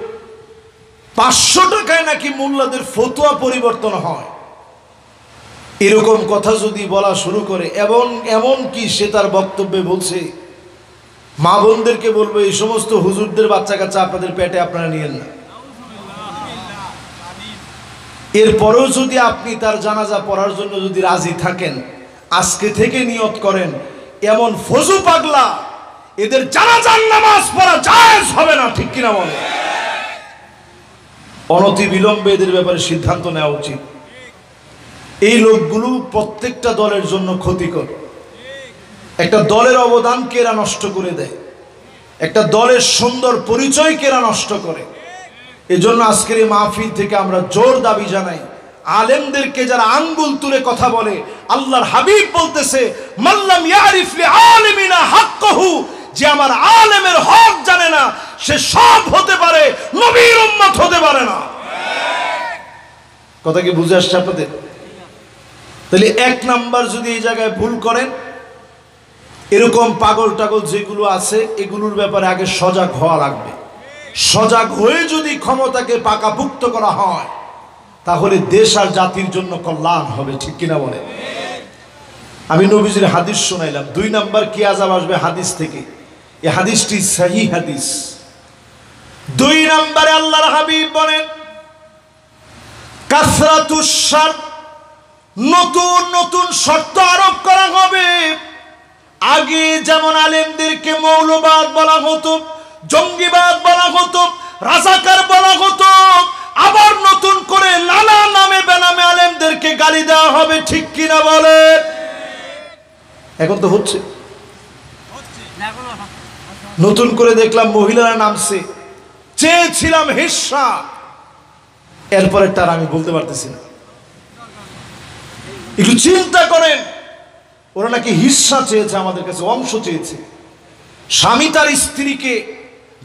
Speaker 1: 500 টাকায় নাকি মোল্লাদের ফতোয়া পরিবর্তন হয়, এরকম কথা যদি বলা শুরু করে, এবং এমন কি সে তার বক্তব্যে বলছে, মা বোনদেরকে বলবো এই সমস্ত হুজুরদের বাচ্চা কাচ্চা আপনাদের পেটে আপনারা নিয়েন না। এরপরেও যদি আপনি তার জানাজা পড়ার জন্য যদি রাজি থাকেন, আজকে থেকে নিয়ত করেন, এমন ফজু পাগলা এদের জানাজার নামাজ পড়া জায়েজ হবে না। ঠিক কিনা বলে? অনতি বিলম্বে এদের ব্যাপারে সিদ্ধান্ত নেওয়া উচিত। এই লোকগুলো প্রত্যেকটা দলের জন্য ক্ষতিকর। একটা দলের অবদানকে এরা নষ্ট করে দেয়, একটা দলের সুন্দর পরিচয়কে এরা নষ্ট করে। এজন্য আজকের এই মাহফিল থেকে আমরা জোর দাবি জানাই, আলেমদেরকে যারা আঙ্গুল তুলে কথা বলে, আল্লাহর হাবিব বলতেছে মাল্লাম ইয়ারিফ লি আলিমিনা হাক্কাহু, যে আমার আলেমের হক জানে না, সে সব হতে পারে, নবীর উম্মত হতে পারে না। কথা কি বুঝে আসছে আপনাদের? তাহলে 1 নাম্বার যদি এই জায়গায় ভুল করেন, এরকম পাগল টাগল যেগুলো আছে এগুলোর ব্যাপারে আগে সজাগ হওয়া লাগবে। সজাগ হয়ে যদি ক্ষমতাকে পাকাপুক্ত করা হয়, তাহলে দেশ আর জাতির জন্য কল্যাণ হবে। ঠিক কিনা বলে? আমি নবীজির হাদিস শোনাইলাম। 2 নাম্বার কি আযাব আসবে হাদিস থেকে, এই হাদিসটি সহিহ হাদিস। 2 নম্বরে আল্লাহর হাবিব বলেন কাসরাতুশ শার, নতুন নতুন শর্ত আরোপ করা হবে। আগে যেমন আলেমদেরকে মৌলবাদ বলা হতো, জঙ্গিবাদ বলা হতো, রাজাকার বলা হতো, আবার নতুন করে নানা নামে বেনামে আলেমদেরকে গালি দেওয়া হবে। ঠিক কিনা বলে? এখন তো হচ্ছে। নতুন করে দেখলাম মহিলারা নামছে, চেয়েছিলাম হিস্সা, এরপরে তার আমি বলতে পারতেছি না। একটু চিন্তা করেন, ওরা নাকি হিস্সা চেয়েছে, আমাদের কাছে অংশ চেয়েছে। স্বামী তার স্ত্রীকে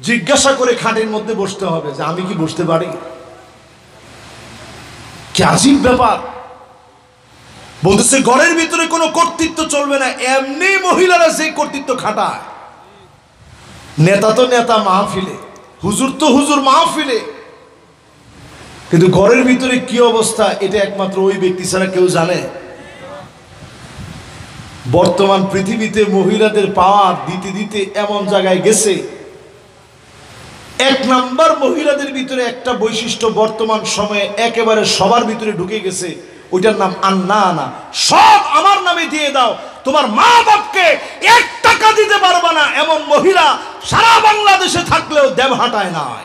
Speaker 1: জিজ্ঞাসা করে খাটের মধ্যে বসতে হবে যে আমি কি বসতে পারি? কি আজীব ব্যাপার। বলতেছে ঘরের ভিতরে কোনো কর্তৃত্ব চলবে না, এমনি মহিলারা সেই কর্তৃত্ব খাটায়। নেতা তো নেতা মাহফিলে, হুজুর তো হুজুর মাহফিলে, কিন্তু ঘরের ভিতরে কি অবস্থা এটা একমাত্র ওই ব্যক্তি ছাড়া কেউ জানে। বর্তমান পৃথিবীতে মহিলাদের পাওয়ার দিতে দিতে এমন জায়গায় গেছে, 1 নাম্বার মহিলাদের ভিতরে একটা বৈশিষ্ট্য বর্তমান সময়ে একেবারে সবার ভিতরে ঢুকে গেছে, ওইটার নাম আন্নানা। সব আমার নামে দিয়ে দাও, তোমার মা বাপকে 1 টাকা দিতে পারবা না, এমন মহিলা সারা বাংলাদেশে থাকলেও দেবহাটায় নাই।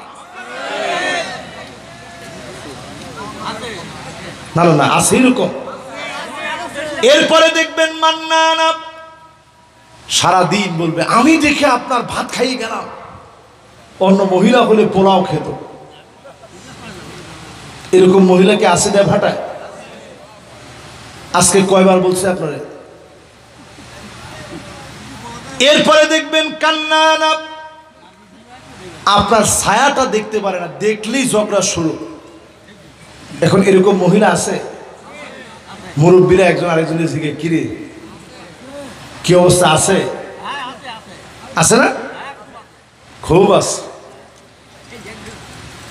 Speaker 1: না না আছে এরকম। এরপরে দেখবেন মান্নানা সারাদিন বলবে আমি দেখে আপনার ভাত খাইয়ে গেলাম। অন্য মহিলা হলে পোলাও খেত। এরকম মহিলা কি আছে দেবহাটায়? আজকে কয়বার বলছে আপনারা? এরপরে দেখবেন কান্নানা, আপনার ছায়াটা দেখতে পারে না, দেখলেই ঝগড়া শুরু। এখন এরকম মহিলা আছে? মুরব্বীরা একজন আরেকজনের দিকে কিরে কি অবস্থা আছে? আছে না? খুব আছে।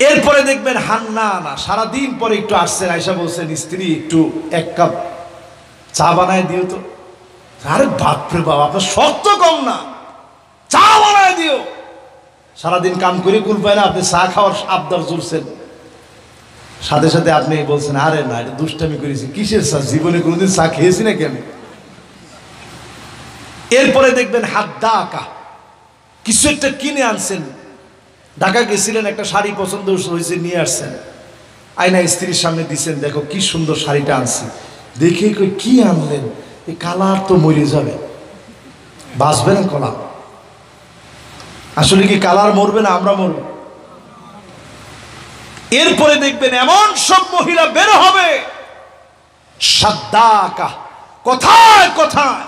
Speaker 1: এরপরে দেখবেন হান্নানা, সারাদিন পরে একটু আসছেন, আয়সা বলছেন স্ত্রী একটু 1 কাপ চা বানায় দিও তো। আরে বাপরে বাবা, আপনার শক্ত কম না, চা বানায় দিও। সারাদিন কাম করে কুল পায় না, আপনি চা খাওয়ার আবদার জুড়ছেন, সাথে সাথে আপনি বলছেন আরে না এটা দুষ্টামি করেছি, কিসের চা, জীবনে কোনোদিন চা খেয়েছি না কেন। এরপরে দেখবেন হাদ্দা আঁকা, কিছু একটা কিনে আনছেন, ঢাকা গেছিলেন, একটা শাড়ি পছন্দ হয়েছে নিয়ে আসছেন, আয়না স্ত্রীর সামনে দিচ্ছেন, দেখো কি সুন্দর শাড়িটা আনছি, দেখে কই কি আনলেন, এই কালার তো মরে যাবে, বাঁচবে না কলা। আসলে কি কালার মরবে না আমরা মরব। এরপরে দেখবেন এমন সব মহিলা বের হবে সাদ্দাকা, কথায় কথায়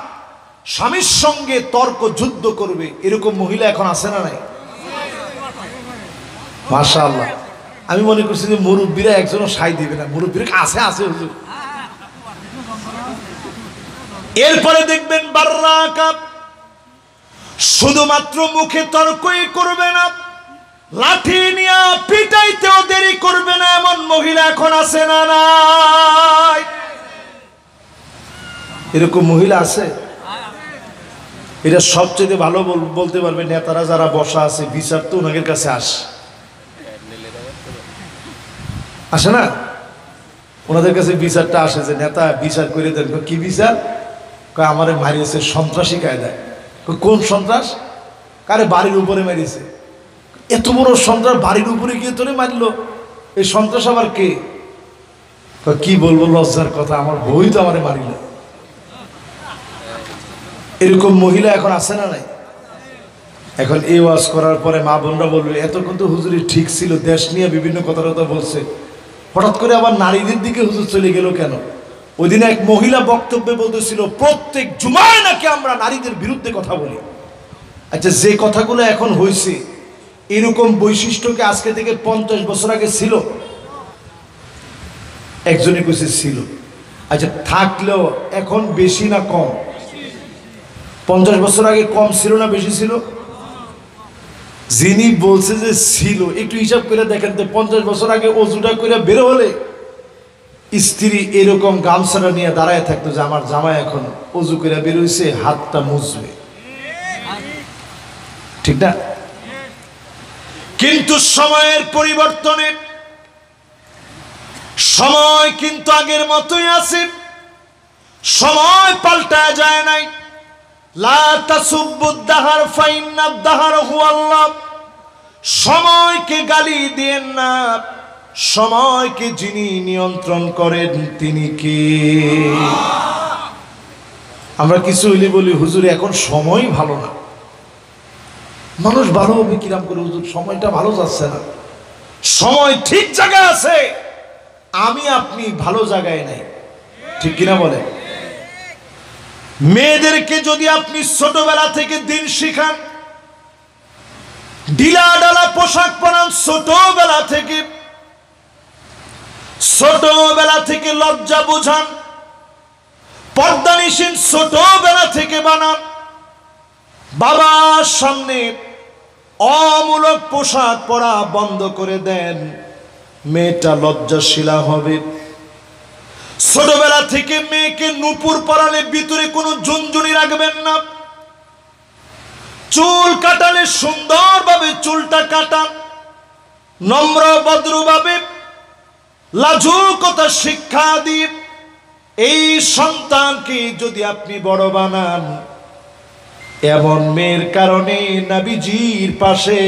Speaker 1: স্বামীর সঙ্গে তর্ক যুদ্ধ করবে, এরকম মহিলা এখন আছে না নাই? মাশাআল্লাহ। আমি মনে করছি যে মুরব্বীরা একজনও সাই দিবে না, মুরব্বীরা আছে আছে হুজুর। এরপরে দেখবেন বাররাকা, শুধুমাত্র মুখে তর্কই করবে না, লাঠি নিয়ে পিটাইতেও দেরি করবে না, এমন মহিলা এখন আছে না নাই? এরকম মহিলা আছে। এটা সবচেয়ে ভালো বলতে পারবে নেতারা যারা বসা আছে, বিচার তো ওনাদের কাছে আসে না, ওনাদের কাছে বিচারটা আসে যে নেতা বিচার করে দেন। কি বিচার? আমারে মারিয়েছে সন্ত্রাসী কায়দায়। কোন সন্ত্রাস? কারে বাড়ির উপরে মারিয়েছে। এত বড় সন্ত্রাস বাড়ির উপরে গিয়ে তোরে মারলো, এই সন্ত্রাস আবার কে? কি বলবো, লজ্জার কথা, আমার বই তো আমারে মারিল। এরকম মহিলা এখন আছে না নাই? এখন এই ওয়াজ করার পরে মা বোনরা বলবে এতক্ষণ তো হুজুরি ঠিক ছিল, দেশ নিয়ে বিভিন্ন কথা বলছে, হঠাৎ করে আবার নারীদের দিকে হুজুর চলে গেল কেন? ওই দিনে এক মহিলা বক্তব্যে বলতেছিল প্রত্যেক জুমায় নাকি আমরা নারীদের বিরুদ্ধে কথা বলি। আচ্ছা, যে কথাগুলো এখন হয়েছে এরকম বৈশিষ্ট্যকে আজকে থেকে 50 বছর আগে ছিল? একজনে কইছে ছিল। আচ্ছা, থাকলেও এখন বেশি না কম? 50 বছর আগে কম ছিল না বেশি ছিল? যিনি বলছে যে ছিল, একটু হিসাব করে দেখেন তো, 50 বছর আগে অজুটা করে বের হলে স্ত্রী এরকম গামছাটা নিয়ে দাঁড়ায় থাকতো যে আমার জামাই এখন অজু করে বের হয়েছে, হাতটা মুছবে, ঠিক না? কিন্তু সময়ের পরিবর্তনে সময় কিন্তু আগের মতোই আছে, সময় পাল্টা যায় নাই। লা তাসুব্বুদ-দাহার ফাইন্নাদ-দাহার হুয়াল্লাহ। সময়কে গালি দিয়েন না, সময়কে যিনি নিয়ন্ত্রণ করেন তিনি কে? আমরা কিছু হইলে বলি হুজুর এখন সময় ভালো না। মানুষ ভালো হবে কিরাম করে হুজুর, সময়টা ভালো যাচ্ছে না। সময় ঠিক জায়গায় আছে, আমি আপনি ভালো জায়গায় নাই, ঠিক কিনা বলে? মেয়েদেরকে যদি আপনি ছোটবেলা থেকে দিন শিখান, ঢিলা ঢালা পোশাক পরান, ছোটবেলা থেকে লজ্জা বোঝান, পর্দানিশীন ছোটবেলা থেকে বানান, বাবার সামনে অমূলক পোশাক পরা বন্ধ করে দেন, মেয়েটা লজ্জাশীলা হবে। ছোটবেলা থেকে মেয়েকে নূপুর পরালে ভিতরে কোনো ঝুনঝুনি রাখবেন না, চুল কাটালে সুন্দরভাবে চুলটা কাটান, নম্র ভদ্রভাবে লাজুকতা শিক্ষা দিয়ে এই সন্তানকে যদি আপনি বড় বানান, এমন মেয়ের কারণে নবীজির পাশে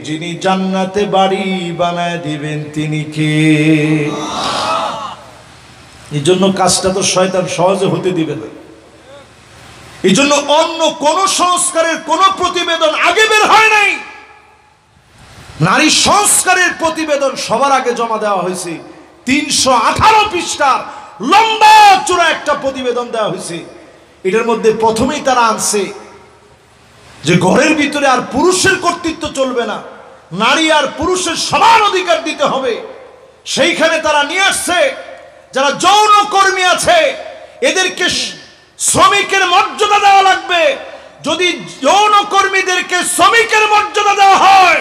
Speaker 1: যিনি জান্নাতে বাড়ি বানায় দিবেন তিনি কে? এই জন্য কাজটা তো শয়তান সহজে হতে দিবে না। এই জন্য অন্য কোন সংস্কারের কোন প্রতিবেদন আগে বের হয় নাই। নারী সংস্কারের প্রতিবেদন সবার আগে জমা দেওয়া হয়েছে, 318 পৃষ্ঠার লম্বা চূড়া একটা প্রতিবেদন দেওয়া হয়েছে। এটার মধ্যে প্রথমেই তারা আনছে যে ঘরের ভিতরে আর পুরুষের কর্তৃত্ব চলবে না, নারী আর পুরুষের সমান অধিকার দিতে হবে। সেইখানে তারা নিয়ে আসছে যারা যৌন কর্মী আছে এদেরকে শ্রমিকের মর্যাদা দেওয়া লাগবে। যদি যৌন কর্মীদেরকে শ্রমিকের মর্যাদা দেওয়া হয়,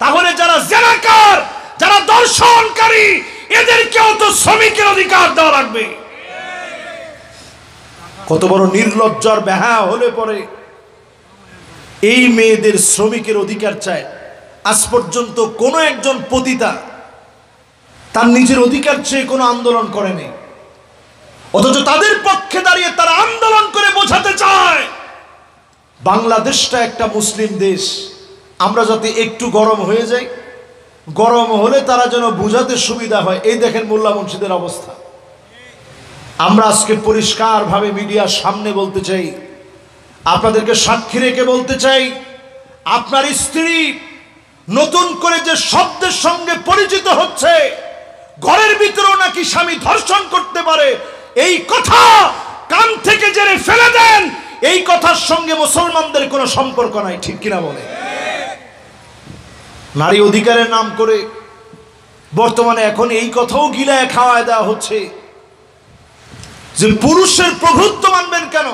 Speaker 1: তাহলে যারা জেনাকার, যারা দর্শনকারী, এদেরকেও তো শ্রমিকের অধিকার দেওয়া লাগবে। কত বড় নির্লজ্জার বেহা হলে পরে এই মেয়েদের শ্রমিকের অধিকার চায়। আজ পর্যন্ত কোনো একজন পতিতা তার নিজের অধিকার চেয়ে কোনো আন্দোলন করেনি, অথচ তাদের পক্ষে দাঁড়িয়ে তারা আন্দোলন করে বোঝাতে চায় বাংলাদেশটা একটা মুসলিম দেশ, আমরা যাতে একটু গরম হয়ে যাই, গরম হলে তারা যেন বোঝাতে সুবিধা হয়। এই দেখেন মোল্লা মুন্সিদের অবস্থা। আমরা আজকে পরিষ্কারভাবে মিডিয়ার সামনে বলতে চাই, আপনাদেরকে সাক্ষী রেখে বলতে চাই, আপনার স্ত্রী নতুন করে যে শব্দের সঙ্গে পরিচিত হচ্ছে, ঘরের ভিতরেও নাকি স্বামী ধর্ষণ করতে পারে, এই কথা কান থেকে জেনে ফেলে দেন। এই কথার সঙ্গে মুসলমানদের কোনো সম্পর্ক নাই, ঠিক কিনা বলে? নারী অধিকারের নাম করে বর্তমানে এখন এই কথাও গিলায় খাওয়ায় দেওয়া হচ্ছে যে পুরুষের প্রভুত্ব মানবেন কেন,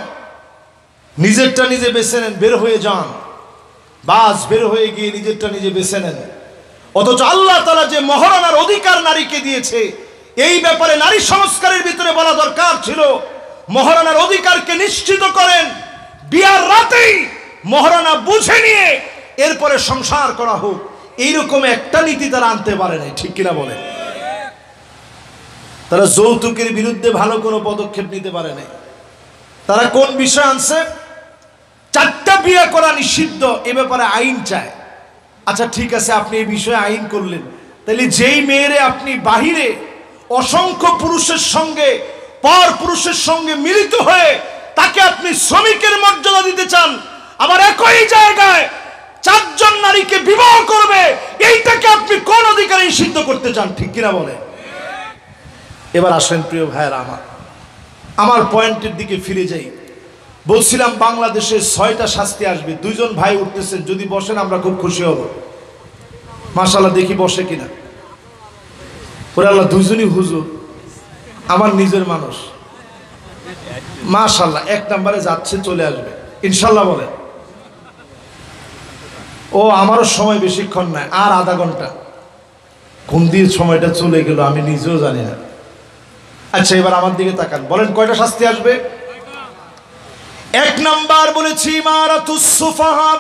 Speaker 1: নিজেরটা নিজে বেছে নেন, বের হয়ে যান, বাস বের হয়ে গিয়ে নিজেরটা নিজে বেছে নেন। অথচ আল্লাহ তাআলা যে মহারানার অধিকার নারীকে দিয়েছে, এই ব্যাপারে নারী সংস্কারের ভিতরে বলা দরকার ছিল, মহারানার অধিকারকে নিশ্চিত করেন, বিয়ার রাতেই মহারানা বুঝে নিয়ে এরপরে সংসার করা হোক। এইরকম একটা নীতি তারা আনতে পারে নাই, ঠিক কিনা বলেন? তারা যৌতুকের বিরুদ্ধে ভালো কোনো পদক্ষেপ নিতে পারে নাই। তারা কোন বিষয় আনছে? 4টা বিয়ে করা নিষিদ্ধ, এ ব্যাপারে আইন চায়। আচ্ছা ঠিক আছে, আপনি এই বিষয়ে আইন করলেন, তাহলে যেই মেয়েরে আপনি বাহিরে অসংখ্য পুরুষের সঙ্গে, পর পুরুষের সঙ্গে মিলিত হয়ে তাকে আপনি শ্রমিকের মর্যাদা দিতে চান, আবার একই জায়গায় 4 জন নারীকে বিবাহ করবে, এইটাকে আপনি কোন অধিকারে নিষিদ্ধ করতে চান, ঠিক কিনা বলে? এবার আসেন প্রিয় ভাইয়েরা, আমার পয়েন্টের দিকে ফিরে যাই। বলছিলাম বাংলাদেশে 6টা শাস্তি আসবে। 2 জন ভাই উঠতেছেন, যদি বসেন আমরা খুব খুশি হব। মাশাআল্লাহ, দেখি বসে কিনা। ওরে আল্লাহ, 2 জনই হুজুর, আমার নিজের মানুষ। মাশাআল্লাহ, 1 নম্বরে যাচ্ছে, চলে আসবে ইনশাল্লাহ। বলেন। ও আমারও সময় বেশিক্ষণ নাই, আর আধা ঘন্টা। কোন দিয়ে সময়টা চলে গেল আমি নিজেও জানি না। আচ্ছা এবার আমার দিকে তাকান, বলেন কয়টা শাস্তি আসবে? 1 নাম্বার বলেছি ইমারাতুস সুফাহা,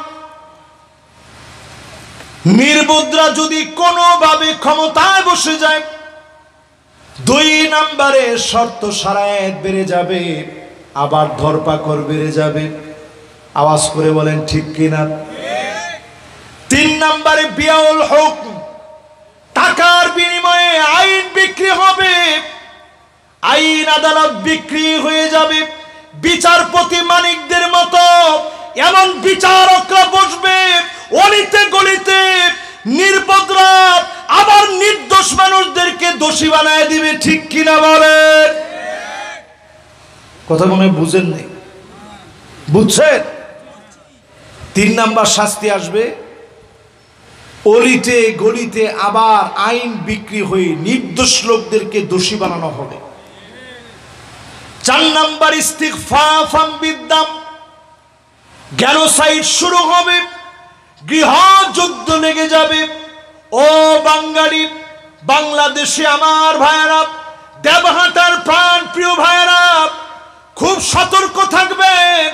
Speaker 1: নির্বুদ্রা যদি কোনোভাবে ক্ষমতায় বসে যায়। 2 নাম্বারে শর্ত সারায়াত বেড়ে যাবে, আবার ধরপাকড় বেড়ে যাবে। আওয়াজ করে বলেন ঠিক কিনা? 3 নাম্বারে বিয়াউল হুকম, টাকার বিনিময়ে আইন বিক্রি হবে, আইন আদালত বিক্রি হয়ে যাবে। বিচারপতি মানিকদের মতো এমন বিচারকরা বসবে অলিতে গলিতে, নির্বোধরা আবার নির্দোষ মানুষদেরকে দোষী বানায় দিবে, ঠিক কিনা বলেন? কথা মনে বুঝেন নাই? বুঝছেন? 3 নাম্বার শাস্তি আসবে, অলিতে গলিতে আবার আইন বিক্রি হয়ে নির্দোষ লোকদেরকে দোষী বানানো হবে। 4 নাম্বার ইস্তিগফাফাম বিদ্দাম, জেনোসাইড শুরু হবে, গৃহযুদ্ধ লেগে যাবে। ও বাঙালি, বাংলাদেশে আমার ভাইয়েরা, দেবহাটার প্রাণ প্রিয় ভাইয়েরা, খুব সতর্ক থাকবেন।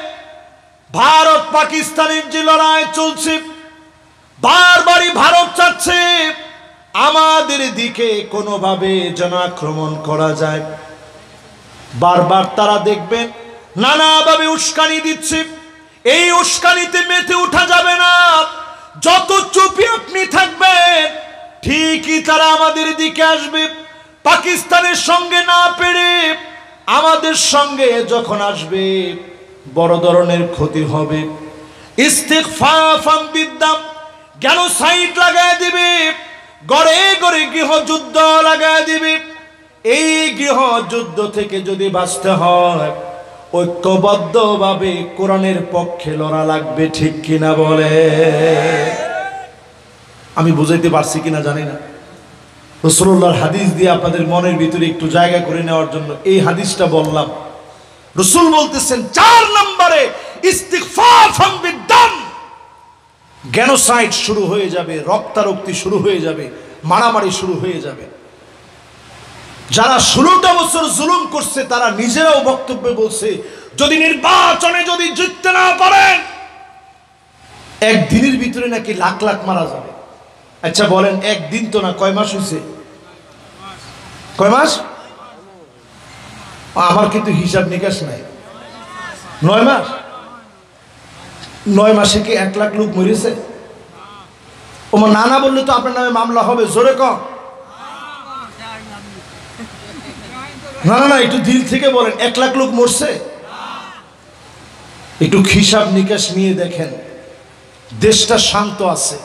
Speaker 1: ভারত পাকিস্তানের যে লড়াই চলছে, বারবারই ভারত চাচ্ছে আমাদের দিকে কোনোভাবে যেন আক্রমণ করা যায়। বারবার তারা দেখবেন নানাভাবে উস্কানি দিচ্ছে। এই উস্কানিতে মেতে উঠা যাবে না। যত চুপি আপনি থাকবেন, ঠিকই তারা আমাদের দিকে আসবে। পাকিস্তানের সঙ্গে না পেরে আমাদের সঙ্গে যখন আসবে, বড় ধরনের ক্ষতি হবে। ইস্তিগফাফাম বিদ্দাম, জেনোসাইড লাগায় দিবে, গড়ে গড়ে গৃহযুদ্ধ লাগায় দিবে। এই গৃহযুদ্ধ থেকে যদি বাঁচতে হয়, ঐক্যবদ্ধভাবে কোরআনের পক্ষে লড়া লাগবে, ঠিক কিনা বলে? আমি বুঝাইতে পারছি কিনা জানি না। রাসূলুল্লাহর হাদিস দিয়ে আপনাদের মনের ভিতরে একটু জায়গা করে নেওয়ার জন্য এই হাদিসটা বললাম। রাসূল বলতেছেন 4 নম্বরে ইস্তিগফাফাম বিদ্দাম, জেনোসাইড শুরু হয়ে যাবে, রক্তারক্তি শুরু হয়ে যাবে, মারামারি শুরু হয়ে যাবে। যারা 16টা বছর জুলুম করছে তারা নিজেরাও বক্তব্যে বলছে, যদি নির্বাচনে যদি জিততে না পারেন, একদিনের ভিতরে নাকি লাখ লাখ মারা যাবে। আচ্ছা বলেন, একদিন তো না, কয় মাস হয়েছে? কয় মাস? আমার কিন্তু হিসাব নিকাশ নাই। 9 মাস। 9 মাসে কি 1 লাখ লোক মরেছে? ওমা নানা বললে তো আপনার নামে মামলা হবে। জোরে কম। না না না, একটু দিল থেকে বলেন, 1 লাখ লোক মরছে? একটু হিসাব নিকাশ নিয়ে দেখেন, দেশটা শান্ত আছে,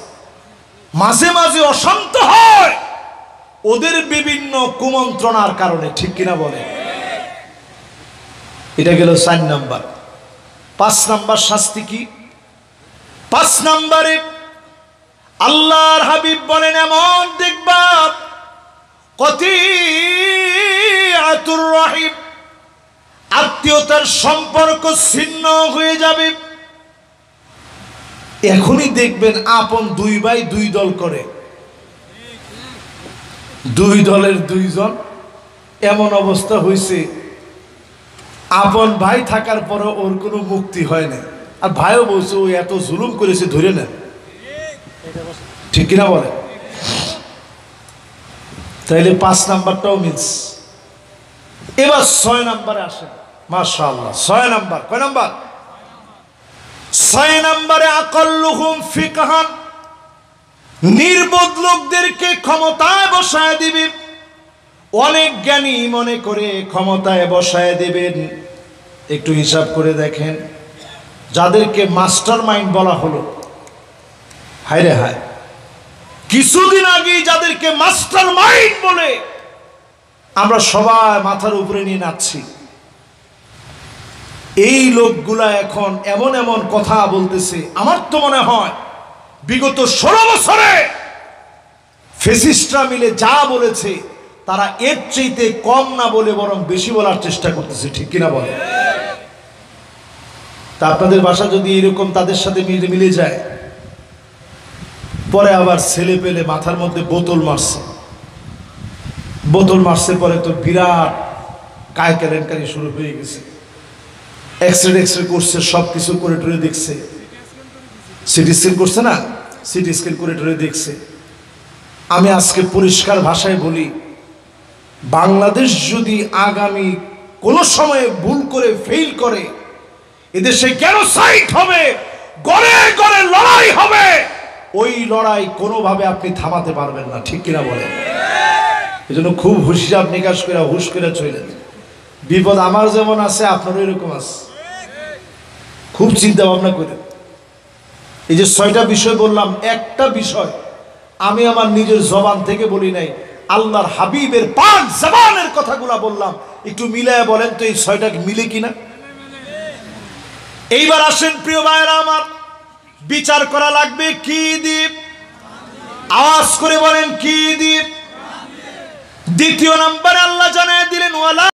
Speaker 1: মাঝে মাঝে অশান্ত হয় ওদের বিভিন্ন কুমন্ত্রণার কারণে, ঠিক কিনা বলে? এটা গেল 4 নাম্বার। 5 নাম্বার শাস্তি কি? 5 নাম্বারে আল্লাহর হাবিব বলেন, এমন দেখবা কতিআতুর রাহিম, আত্মীয়তার সম্পর্ক ছিন্ন হয়ে যাবে। এখনই দেখবেন আপন 2 ভাই 2 দল করে, 2 দলের 2 জন। এমন অবস্থা হয়েছে, আপন ভাই থাকার পরও ওর কোনো মুক্তি হয় না। আর ভাইও বলছে ও এত জুলুম করেছে, ধরে নেন, ঠিক কিনা বলে? তাইলে 5 নাম্বারটাও মিস। এবার 6 নাম্বারে আসেন। মাশাআল্লাহ, 6 নাম্বার। কয় নাম্বার? 6 নাম্বারে আকাল্লুহুম ফিকহান, নির্বোধ লোকদেরকে ক্ষমতায় বসায় দিবে। অনেক জ্ঞানী মনে করে ক্ষমতায় বসায় দেবেন। একটু হিসাব করে দেখেন, যাদেরকে মাস্টার মাইন্ড বলা হলো, হায় রে হায়, কিছুদিন আগে যাদেরকে মাস্টার মাইন্ড বলে আমরা সবাই মাথার উপরে নিয়ে নাচছি, এই লোকগুলা এখন এমন এমন কথা বলতেছে, আমার তো মনে হয় বিগত 16 বছরে ফ্যাসিস্টরা মিলে যা বলেছে তারা এর চাইতে কম না বলে বরং বেশি বলার চেষ্টা করতেছে, ঠিক কিনা বলে? তা আপনাদের বাসা যদি এরকম তাদের সাথে মিলে যায়, পরে আবার ছেলে পেলে মাথার মধ্যে বোতল মারছে, পরে তো বিরাট কায় কেলেঙ্কারি শুরু হয়ে গেছে। এক্সরে করছে, সব কিছু করে টরে দেখছে, সিটি স্ক্যান করছে না, সিটি স্ক্যান করে টরে দেখছে। আমি আজকে পরিষ্কার ভাষায় বলি, বাংলাদেশ যদি আগামী কোন সময়ে ভুল করে ফেল করে, এদেশে জেনোসাইড হবে, গড়ে গড়ে লড়াই হবে। ওই লড়াই কোনোভাবে আপনি থামাতে পারবেন না, ঠিক কিনা বলেন? এই জন্য খুব হিসাব নিকাশ করে হুশ করে চলেন। বিপদ আমার যেমন আছে আপনারও এরকম আছে, খুব চিন্তা ভাবনা করেন। এই যে 6টা বিষয় বললাম, একটা বিষয় আমি আমার নিজের জবান থেকে বলি নাই, আল্লাহর হাবিবের পাক জবানের কথাগুলা বললাম। একটু মিলায় বলেন তো এই 6টা মিলে কিনা। এইবার আসেন প্রিয় ভাইরা আমার, বিচার করা লাগবে কি দ্বীপ? আওয়াজ করে বলেন কি দ্বীপ? দ্বিতীয় নম্বরে আল্লাহ জানায় দিলেন, ওয়ালা